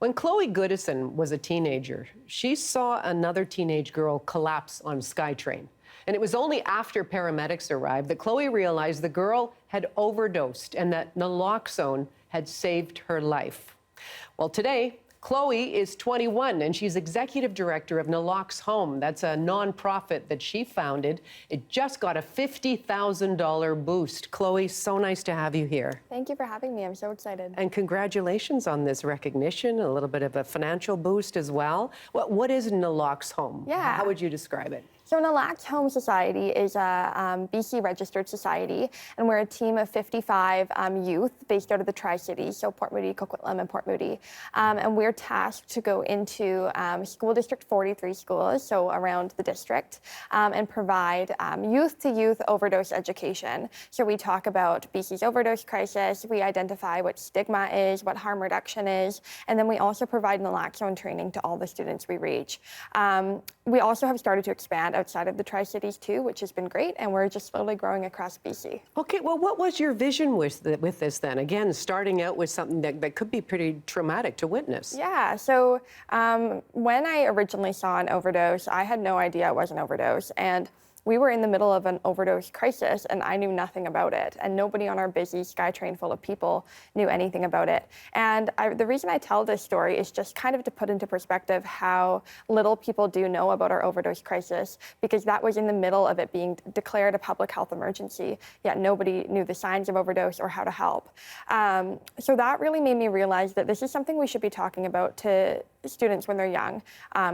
When Chloe Goodison was a teenager, she saw another teenage girl collapse on SkyTrain. And it was only after paramedics arrived that Chloe realized the girl had overdosed and that naloxone had saved her life. Well, today, Chloe is 21 and she's executive director of NaloxHome. That's a nonprofit that she founded. It just got a $50,000 boost. Chloe, so nice to have you here. Thank you for having me. I'm so excited. And congratulations on this recognition, a little bit of a financial boost as well. What is NaloxHome? Yeah. How would you describe it? So NaloxHome Society is a BC registered society, and we're a team of 55 youth based out of the Tri-Cities, so Port Moody, Coquitlam, and Port Moody. And we're tasked to go into School District 43 schools, so around the district, and provide youth-to-youth overdose education. So we talk about BC's overdose crisis, we identify what stigma is, what harm reduction is, and then we also provide naloxone training to all the students we reach. We also have started to expand outside of the Tri-Cities too, which has been great, and we're just slowly growing across BC. Okay, well, what was your vision with this then? Again, starting out with something that could be pretty traumatic to witness. Yeah, so when I originally saw an overdose, I had no idea it was an overdose, and we were in the middle of an overdose crisis, and I knew nothing about it, and nobody on our busy SkyTrain full of people knew anything about it. And the reason I tell this story is just kind of to put into perspective how little people do know about our overdose crisis, because that was in the middle of it being declared a public health emergency, yet nobody knew the signs of overdose or how to help. So that really made me realize that this is something we should be talking about to students when they're young,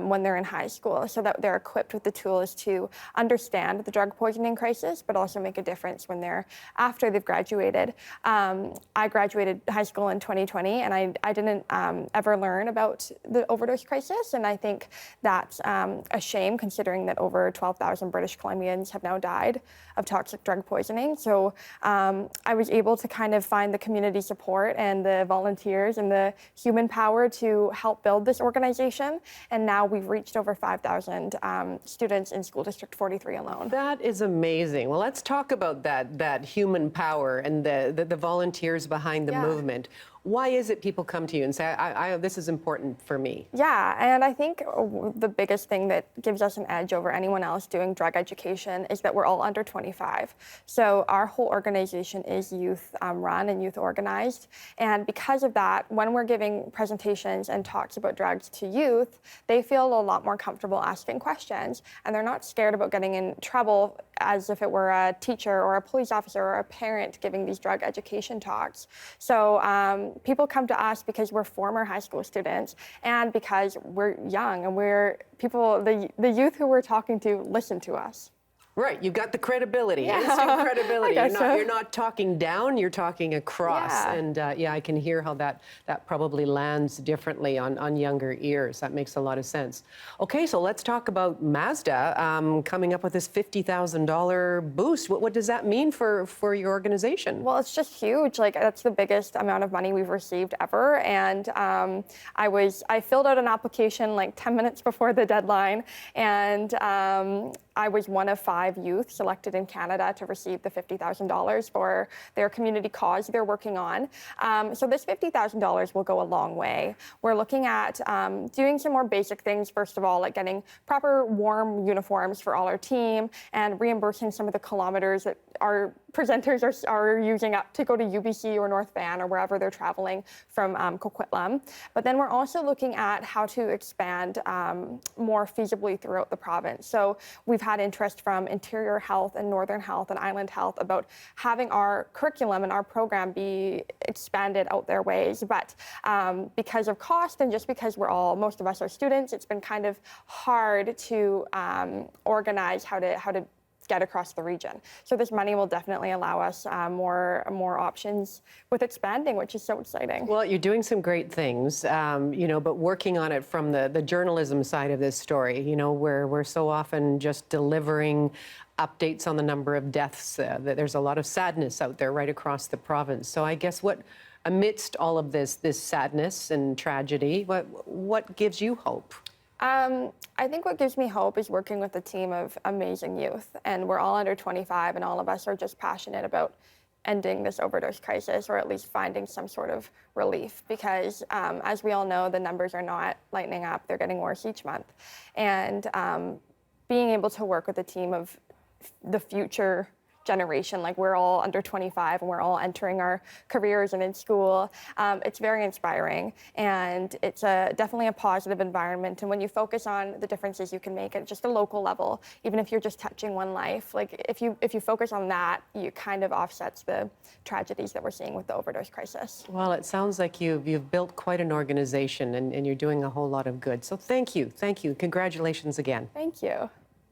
when they're in high school, so that they're equipped with the tools to understand the drug poisoning crisis, but also make a difference when they're after they've graduated. I graduated high school in 2020, and I didn't ever learn about the overdose crisis, and I think that's a shame considering that over 12,000 British Columbians have now died of toxic drug poisoning. So I was able to kind of find the community support and the volunteers and the human power to help build this organization, and now we've reached over 5,000 students in School District 43 alone. That is amazing. Well, let's talk about that human power and the volunteers behind the movement. Why is it people come to you and say, this is important for me? Yeah, and I think the biggest thing that gives us an edge over anyone else doing drug education is that we're all under 25. So our whole organization is youth run and youth organized. And because of that, when we're giving presentations and talks about drugs to youth, they feel a lot more comfortable asking questions, and they're not scared about getting in trouble as if it were a teacher or a police officer or a parent giving these drug education talks. So people come to us because we're former high school students and because we're young and the youth who we're talking to listen to us. Right, you've got the credibility, Yeah. instant credibility. You're not talking down, you're talking across. Yeah. And I can hear how that probably lands differently on younger ears. That makes a lot of sense. Okay, so let's talk about Mazda coming up with this $50,000 boost. What does that mean for your organization? Well, it's just huge. Like, that's the biggest amount of money we've received ever. And I filled out an application like 10 minutes before the deadline, and I was one of 5 youth selected in Canada to receive the $50,000 for their community cause they're working on. So this $50,000 will go a long way. We're looking at doing some more basic things, first of all, like getting proper warm uniforms for all our team and reimbursing some of the kilometers that our presenters are using up to go to UBC or North Van or wherever they're traveling from Coquitlam. But then we're also looking at how to expand more feasibly throughout the province. So we've had interest from Interior Health and Northern Health and Island Health about having our curriculum and our program be expanded out their ways. But because of cost and just because most of us are students, it's been kind of hard to organize how to get across the region. So this money will definitely allow us more options with expanding, which is so exciting. Well, you're doing some great things, but working on it from the journalism side of this story, where we're so often just delivering updates on the number of deaths. There's a lot of sadness out there right across the province. So I guess amidst all of this sadness and tragedy, what gives you hope? I think what gives me hope is working with a team of amazing youth, and we're all under 25, and all of us are just passionate about ending this overdose crisis, or at least finding some sort of relief, because as we all know, the numbers are not lightening up. They're getting worse each month. And being able to work with a team of the future generation, like we're all under 25 and we're all entering our careers and in school, it's very inspiring, and it's definitely a positive environment. And when you focus on the differences you can make at just a local level, even if you're just touching one life, like if you focus on that, you kind of offsets the tragedies that we're seeing with the overdose crisis. Well, it sounds like you've built quite an organization, and you're doing a whole lot of good. So thank you. Congratulations again. Thank you.